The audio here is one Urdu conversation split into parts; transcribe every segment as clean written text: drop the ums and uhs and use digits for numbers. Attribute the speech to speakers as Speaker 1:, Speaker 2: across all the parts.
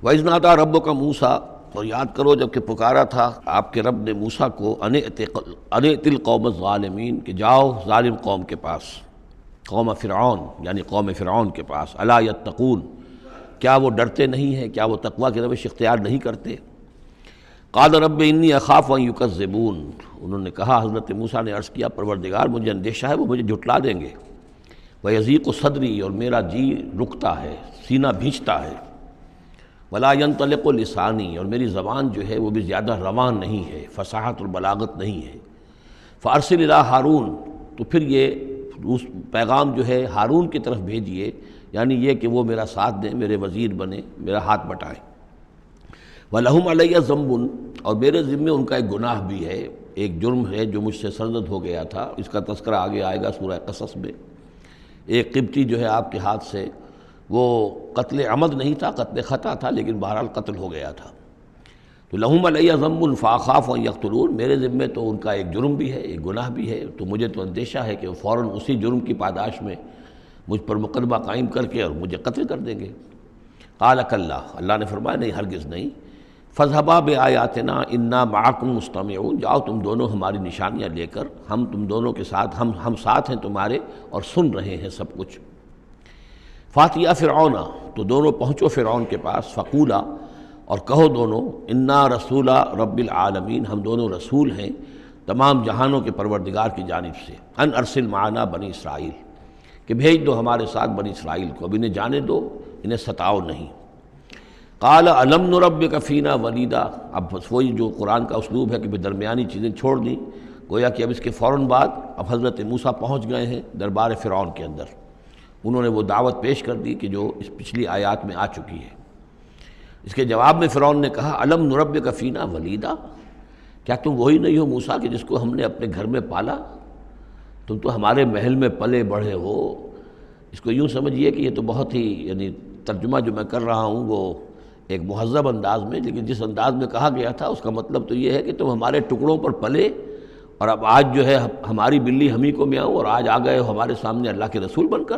Speaker 1: وَإِذْ نَادَىٰ رَبُّكَ مُوسیٰ، اور یاد کرو جب کہ پکارا تھا آپ کے رب نے موسیٰ کو ان ائت القوم الظالمین، کہ جاؤ ظالم قوم کے پاس، قوم فرعون یعنی قوم فرعون کے پاس، الا یتقون، کیا وہ ڈرتے نہیں ہیں، کیا وہ تقویٰ کی روش اختیار نہیں کرتے؟ قال رب انی اخاف ان یکذبون، انہوں نے کہا، حضرت موسیٰ نے عرض کیا، پروردگار مجھے اندیشہ ہے وہ مجھے جھٹلا دیں گے، ویضیق صدری، اور میرا جی رکتا ہے، سینہ بھینچتا ہے، ولا ینطلق لسانی، اور میری زبان جو ہے وہ بھی زیادہ روان نہیں ہے، فصاحت اور بلاغت نہیں ہے، فارسل الی ہارون، تو پھر یہ پیغام جو ہے ہارون کی طرف بھیجیے، یعنی یہ کہ وہ میرا ساتھ دیں، میرے وزیر بنیں، میرا ہاتھ بٹائیں۔ وَلَهُمْ عَلَيَّ ذَنْبٌ، اور میرے ذمے ان کا ایک گناہ بھی ہے، ایک جرم ہے جو مجھ سے سرزد ہو گیا تھا، اس کا تذکرہ آگے آئے گا سورہ قصص میں۔ ایک قبطی جو ہے آپ کے ہاتھ سے، وہ قتل عمد نہیں تھا، قتل خطا تھا، لیکن بہرحال قتل ہو گیا تھا۔ تو لہم علیہ ذنب فاخاف ان یقتلون، میرے ذمے تو ان کا ایک جرم بھی ہے، ایک گناہ بھی ہے، تو مجھے تو اندیشہ ہے کہ وہ فوراً اسی جرم کی پاداش میں مجھ پر مقدمہ قائم کر کے اور مجھے قتل کر دیں گے۔ قال کلا، اللہ نے فرمایا نہیں، ہرگز نہیں، فاذهبا بآیاتنا انا معکم مستمعون، جاؤ تم دونوں ہماری نشانیاں لے کر، ہم تم دونوں کے ساتھ، ہم ساتھ ہیں تمہارے اور سن رہے ہیں سب کچھ۔ فاتیا فرعون، تو دونوں پہنچو فرعون کے پاس، فقولا، اور کہو دونوں، انا رسول رب العالمین، ہم دونوں رسول ہیں تمام جہانوں کے پروردگار کی جانب سے، ان ارسل معنا بنی اسرائیل، کہ بھیج دو ہمارے ساتھ بنی اسرائیل کو، اب انہیں جانے دو، انہیں ستاؤ نہیں۔ قال الم نربک فینا ولیدا، اب وہی جو قرآن کا اسلوب ہے کہ درمیانی چیزیں چھوڑ دیں، گویا کہ اب اس کے فوراً بعد اب حضرت موسیٰ پہنچ گئے ہیں دربار فرعون کے اندر، انہوں نے وہ دعوت پیش کر دی کہ جو اس پچھلی آیات میں آ چکی ہے۔ اس کے جواب میں فرعون نے کہا، الم نربک فینا ولیدا، کیا تم وہی نہیں ہو موسیٰ کہ جس کو ہم نے اپنے گھر میں پالا؟ تم تو ہمارے محل میں پلے بڑھے ہو۔ اس کو یوں سمجھیے کہ یہ تو بہت ہی، یعنی ترجمہ جو میں کر رہا ہوں وہ ایک مہذب انداز میں، لیکن جس انداز میں کہا گیا تھا اس کا مطلب تو یہ ہے کہ تم ہمارے ٹکڑوں پر پلے، اور اب آج جو ہے ہماری بلی ہم ہی کو میاؤں، اور آج آ گئے ہو ہمارے سامنے اللہ کے رسول بن کر۔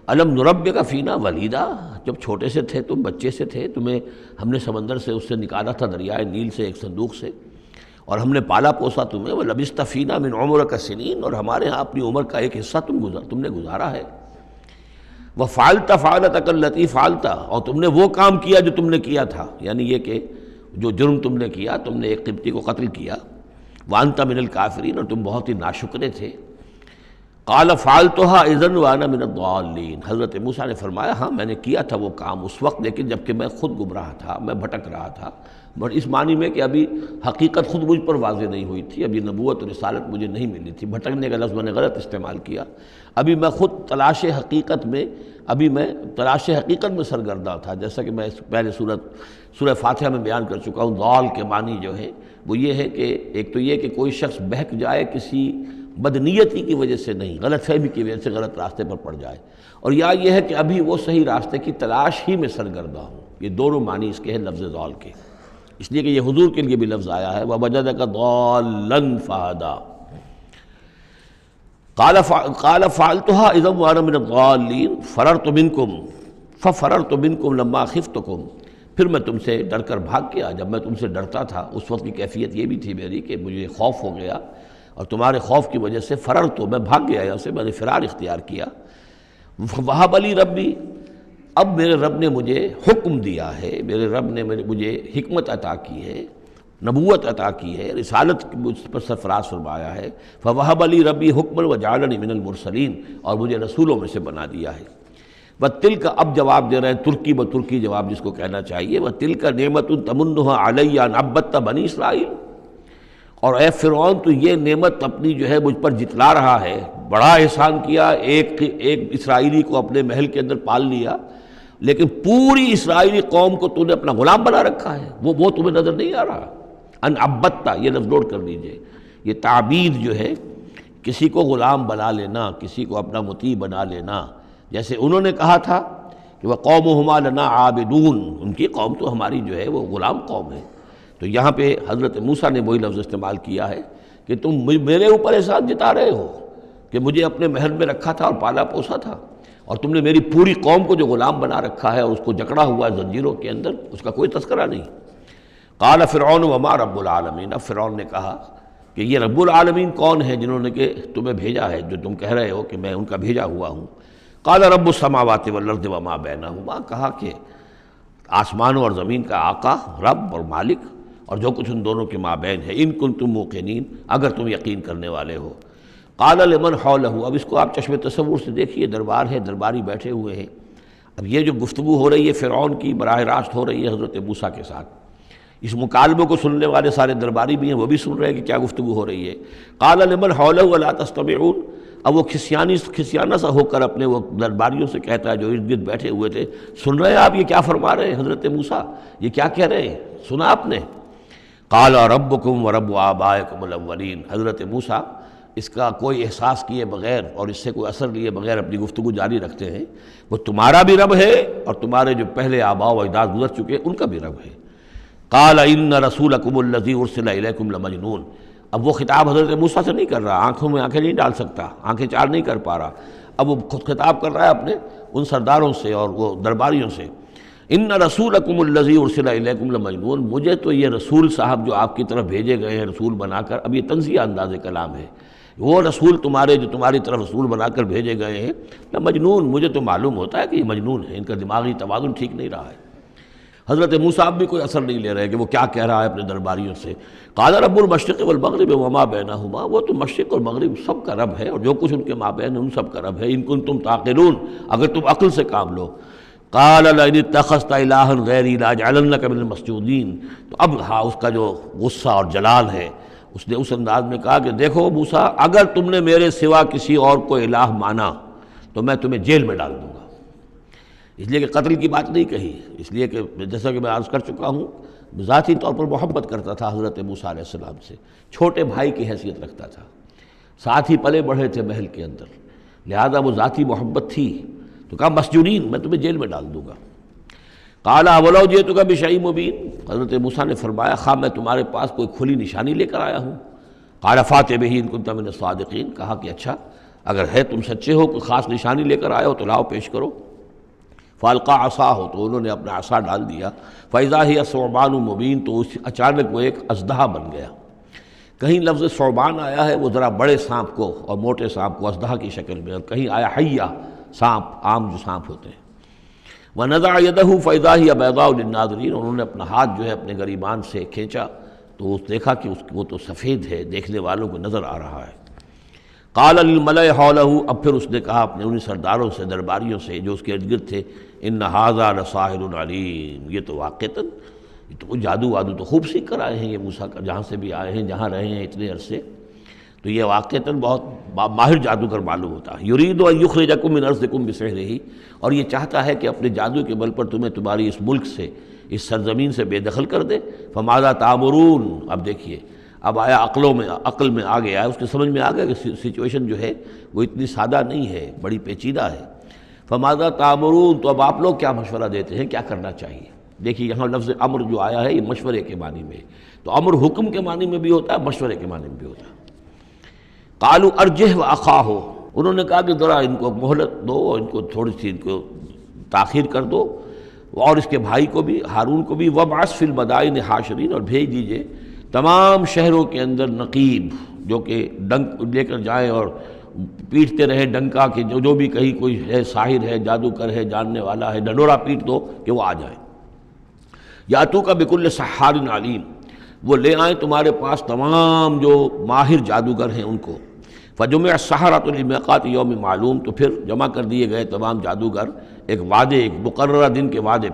Speaker 1: الم نربک فینا ولیدا، جب چھوٹے سے تھے تم، بچے سے تھے، تمہیں ہم نے سمندر سے اس سے نکالا تھا، دریائے نیل سے، ایک صندوق سے، اور ہم نے پالا پوسا تمہیں، ولبثت فینا من عمرک سنین، اور ہمارے ہاں اپنی عمر کا ایک حصہ تم نے گزارا ہے۔ وفعلت فعلتک التی فعلت، اور تم نے وہ کام کیا جو تم نے کیا تھا، یعنی یہ کہ جو جرم تم نے کیا، تم نے ایک قبطی کو قتل کیا، وانت من الکافرین، اور تم بہت ہی ناشکرے تھے۔ قال فعلتها اذا وانا من الضالین، حضرت موسیٰ نے فرمایا ہاں میں نے کیا تھا وہ کام اس وقت، لیکن جب کہ میں خود گمراہ تھا، میں بھٹک رہا تھا، بٹ اس معنی میں کہ ابھی حقیقت خود مجھ پر واضح نہیں ہوئی تھی، ابھی نبوت اور رسالت مجھے نہیں ملی تھی، بھٹکنے کا لفظ میں نے غلط استعمال کیا، ابھی میں خود تلاش حقیقت میں سرگرداں تھا، جیسا کہ میں پہلے سورہ فاتحہ میں بیان کر چکا ہوں۔ ضال کے معنی جو ہے وہ یہ ہے کہ ایک تو یہ کہ کوئی شخص بہک جائے کسی بدنیتی کی وجہ سے نہیں، غلط فہمی کی وجہ سے غلط راستے پر پڑ جائے، اور یا یہ ہے کہ ابھی وہ صحیح راستے کی تلاش ہی میں سرگرداں ہوں، یہ دونوں معنی اس کے ہیں لفظ ضال کے، اس لیے کہ یہ حضور کے لیے بھی لفظ آیا ہے وَوَجَدَكَ ضَالًّا فَهَدَىٰ۔ قال فعلتها اذا وانا من الضالین ففررت منکم لما خفتکم، پھر میں تم سے ڈر کر بھاگ گیا، جب میں تم سے ڈرتا تھا اس وقت کی کیفیت یہ بھی تھی میری کہ مجھے خوف ہو گیا، اور تمہارے خوف کی وجہ سے فررت، میں بھاگ گیا یہاں سے، میں نے فرار اختیار کیا۔ وہب لی ربی، اب میرے رب نے مجھے حکم دیا ہے، میرے رب نے مجھے حکمت عطا کی ہے، نبوت عطا کی ہے، رسالت مجھ پر سرفراز فرمایا ہے، فوہب لی ربی حکما وجعلنی من المرسلین، اور مجھے رسولوں میں سے بنا دیا ہے۔ وَتِلْكَ، اب جواب دے رہے ہیں ترکی بترکی جواب جس کو کہنا چاہیے، وَتِلْكَ نِعْمَةٌ تَمُنُّهَا عَلَيَّ أَنْ عَبَّدْتَ بَنِي اسرائیل، اور اے فرعون تو یہ نعمت اپنی جو ہے مجھ پر جتلا رہا ہے، بڑا احسان کیا، ایک اسرائیلی کو اپنے محل کے اندر پال لیا، لیکن پوری اسرائیلی قوم کو تو نے اپنا غلام بنا رکھا ہے، وہ تمہیں نظر نہیں آ رہا۔ ان عبدتا، یہ لفظ نوٹ کر لیجئے، یہ تعبید جو ہے کسی کو غلام بنا لینا، کسی کو اپنا مطیع بنا لینا، جیسے انہوں نے کہا تھا کہ وَقَوْمُهُمَا لَنَا عَابِدُونَ، ان کی قوم تو ہماری جو ہے وہ غلام قوم ہے، تو یہاں پہ حضرت موسیٰ نے وہی لفظ استعمال کیا ہے کہ تم میرے اوپر احسان جتا رہے ہو کہ مجھے اپنے محل میں رکھا تھا اور پالا پوسا تھا، اور تم نے میری پوری قوم کو جو غلام بنا رکھا ہے اور اس کو جکڑا ہوا ہے زنجیروں کے اندر، اس کا کوئی تذکرہ نہیں۔ قال فرعون وما رب العالمین، اب فرعون نے کہا کہ یہ رب العالمین کون ہے جنہوں نے کہ تمہیں بھیجا ہے، جو تم کہہ رہے ہو کہ میں ان کا بھیجا ہوا ہوں۔ قال رب السماوات والارض وما بینہما، کہا کہ آسمانوں اور زمین کا آقا، رب اور مالک، اور جو کچھ ان دونوں کے مابین ہے، ان کنتم موقنین، اگر تم یقین کرنے والے ہو۔ قال لمن حولہ، اب اس کو آپ چشم تصور سے دیکھیے، دربار ہے، درباری بیٹھے ہوئے ہیں۔ اب یہ جو گفتگو ہو رہی ہے فرعون کی، براہ راست ہو رہی ہے حضرت موسیٰ کے ساتھ۔ اس مکالمے کو سننے والے سارے درباری بھی ہیں، وہ بھی سن رہے ہیں کہ کیا گفتگو ہو رہی ہے۔ قال لمن حولہ الا تستمعون، اب وہ کھسیانہ سا ہو کر اپنے وہ درباریوں سے کہتا ہے جو ارد گرد بیٹھے ہوئے تھے، سن رہے ہیں آپ یہ کیا فرما رہے ہیں حضرت موسیٰ، یہ کیا کہہ رہے ہیں، سنا آپ نے؟ قال ربکم ورب آبائکم الاولین، حضرت موسیٰ اس کا کوئی احساس کیے بغیر اور اس سے کوئی اثر لیے بغیر اپنی گفتگو جاری رکھتے ہیں، وہ تمہارا بھی رب ہے اور تمہارے جو پہلے آباء و اجداد گزر چکے ان کا بھی رب ہے۔ قال ان رسولکم الذی ارسل الیکم لمجنون، اب وہ خطاب حضرت موسیٰ سے نہیں کر رہا، آنکھوں میں آنکھیں نہیں ڈال سکتا، آنکھیں چار نہیں کر پا رہا، اب وہ خود خطاب کر رہا ہے اپنے ان سرداروں سے اور وہ درباریوں سے۔ ان رسولکم الذی ارسل الیکم لمجنون، مجھے تو یہ رسول صاحب جو آپ کی طرف بھیجے گئے ہیں رسول بنا کر، اب یہ تنزیہ انداز کلام ہے، وہ رسول تمہارے جو تمہاری طرف رسول بنا کر بھیجے گئے ہیں لمجنون، مجھے تو معلوم ہوتا ہے کہ یہ مجنون ہے، ان کا دماغی توازن ٹھیک نہیں رہا ہے۔ حضرت موسیٰ بھی کوئی اثر نہیں لے رہے کہ وہ کیا کہہ رہا ہے اپنے درباریوں سے۔ قال رب المشرق والمغرب وما بینہما، وہ تو مشرق اور مغرب سب کا رب ہے اور جو کچھ ان کے مابین ہے ان سب کا رب ہے، ان کنتم تعقلون، اگر تم عقل سے کام لو۔ قال لئن اتخذت الہا غیری لاجعلنک من المسجونین، تو اب ہاں اس کا جو غصہ اور جلال ہے، اس نے اس انداز میں کہا کہ دیکھو موسیٰ، اگر تم نے میرے سوا کسی اور کو الہ مانا تو میں تمہیں جیل میں ڈال دوں گا۔ اس لیے کہ قتل کی بات نہیں کہی، اس لیے کہ جیسا کہ میں عرض کر چکا ہوں ذاتی طور پر محبت کرتا تھا حضرت موسیٰ علیہ السلام سے، چھوٹے بھائی کی حیثیت رکھتا تھا، ساتھ ہی پلے بڑھے تھے محل کے اندر، لہذا وہ ذاتی محبت تھی، تو کہا مسجونین، میں تمہیں جیل میں ڈال دوں گا۔ قال اولو جئتک بشیء مبین، حضرت موسیٰ نے فرمایا خواہ میں تمہارے پاس کوئی کھلی نشانی لے کر آیا ہوں۔ قال فات بہ ان کنت من الصادقین، کہا کہ اچھا اگر ہے تم سچے ہو، کوئی خاص نشانی لے کر آئے ہو تو لاؤ پیش کرو۔ فالقا عصاہ، تو انہوں نے اپنا عصا ڈال دیا، فاذا ہی ثعبان مبین، تو اچانک وہ ایک اژدہا بن گیا۔ کہیں لفظ ثعبان آیا ہے وہ ذرا بڑے سانپ کو اور موٹے سانپ کو اژدہا کی شکل میں، اور کہیں آیا حیہ، سانپ، عام جو سانپ ہوتے ہیں۔ وَنَزَعَ يَدَهُ فَإِذَا هِيَ بَيْضَاءُ لِلنَّاظِرِينَ، انہوں نے اپنا ہاتھ جو ہے اپنے گریبان سے کھینچا تو دیکھا کہ وہ تو سفید ہے، دیکھنے والوں کو نظر آ رہا ہے۔ قال للملأ حوله، اب پھر اس نے کہا اپنے انہی سرداروں سے، درباریوں سے جو اس کے ارد گرد تھے، ان ھذا لساحر علیم، یہ تو واقعتاً یہ تو جادو وادو تو خوب سیکھ کر آئے ہیں یہ موسیٰ کا، جہاں سے بھی آئے ہیں، جہاں رہے ہیں اتنے عرصے، تو یہ واقعتاً بہت ماہر جادوگر معلوم ہوتا ہے۔ یرید ان یخرجکم من ارضکم بسحرہ، اور یہ چاہتا ہے کہ اپنے جادو کے بل پر تمہیں تمہاری اس ملک سے، اس سرزمین سے بے دخل کر دے۔ فماذا تأمرون، اب دیکھیے اب آیا عقل میں آ گیا، اس کے سمجھ میں آ گیا کہ سچویشن جو ہے وہ اتنی سادہ نہیں ہے، بڑی پیچیدہ ہے۔ فماذا تأمرون، تو اب آپ لوگ کیا مشورہ دیتے ہیں، کیا کرنا چاہیے؟ دیکھیے یہاں لفظ امر جو آیا ہے یہ مشورے کے معنی میں، تو امر حکم کے معنی میں بھی ہوتا ہے، مشورے کے معنی میں بھی ہوتا ہے۔ قالوا ارجہ واخاہ، انہوں نے کہا کہ ذرا ان کو مہلت دو، ان کو تھوڑی سی ان کو تاخیر کر دو، اور اس کے بھائی کو بھی، ہارون کو بھی، وابعث فی المدائن حاشرین، اور بھیج دیجئے تمام شہروں کے اندر نقیب، جو کہ ڈنک لے کر جائیں اور پیٹتے رہے ڈنکا کہ جو بھی کہیں کوئی ہے ساحر ہے، جادوگر ہے، جاننے والا ہے، ڈنڈورا پیٹ دو کہ وہ آ جائے۔ یاتوک بکل سحار علیم، وہ لے آئیں تمہارے پاس تمام جو ماہر جادوگر ہیں ان کو۔ فجمع السحرۃ لمیقات یوم معلوم، تو پھر جمع کر دیے گئے تمام جادوگر ایک وعدے، ایک مقررہ دن کے وعدے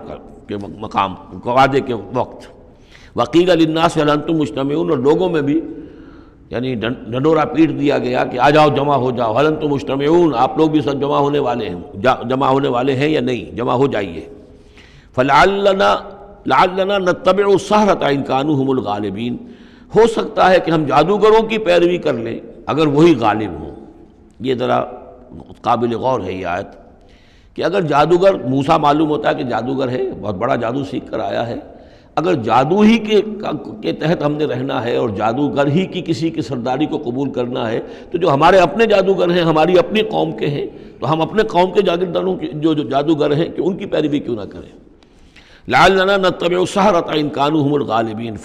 Speaker 1: کے مقام، وعدے کے وقت۔ وقیل للناس هل انتم مجتمعون، اور لوگوں میں بھی یعنی ڈنڈورا پیٹ دیا گیا کہ آ جاؤ، جمع ہو جاؤ، هل انتم مجتمعون، آپ لوگ بھی سب جمع ہونے والے ہیں، جمع ہونے والے ہیں یا نہیں، جمع ہو جائیے۔ فلعلنا نتبع السحرۃ ان کانوا هم الغالبین، ہو سکتا ہے کہ ہم جادوگروں کی پیروی کر لیں اگر وہی غالب ہوں۔ یہ ذرا قابل غور ہے یہ آیت کہ اگر جادوگر، موسیٰ معلوم ہوتا ہے کہ جادوگر ہے، بہت بڑا جادو سیکھ کر آیا ہے، اگر جادو ہی کے تحت ہم نے رہنا ہے اور جادوگر ہی کی کسی کی سرداری کو قبول کرنا ہے، تو جو ہمارے اپنے جادوگر ہیں، ہماری اپنی قوم کے ہیں، تو ہم اپنے قوم کے جاگیرداروں کی جو جادوگر ہیں کہ ان کی پیروی کیوں نہ کریں. لعلنا نتبع السحرة ان كانوا هم الغالبین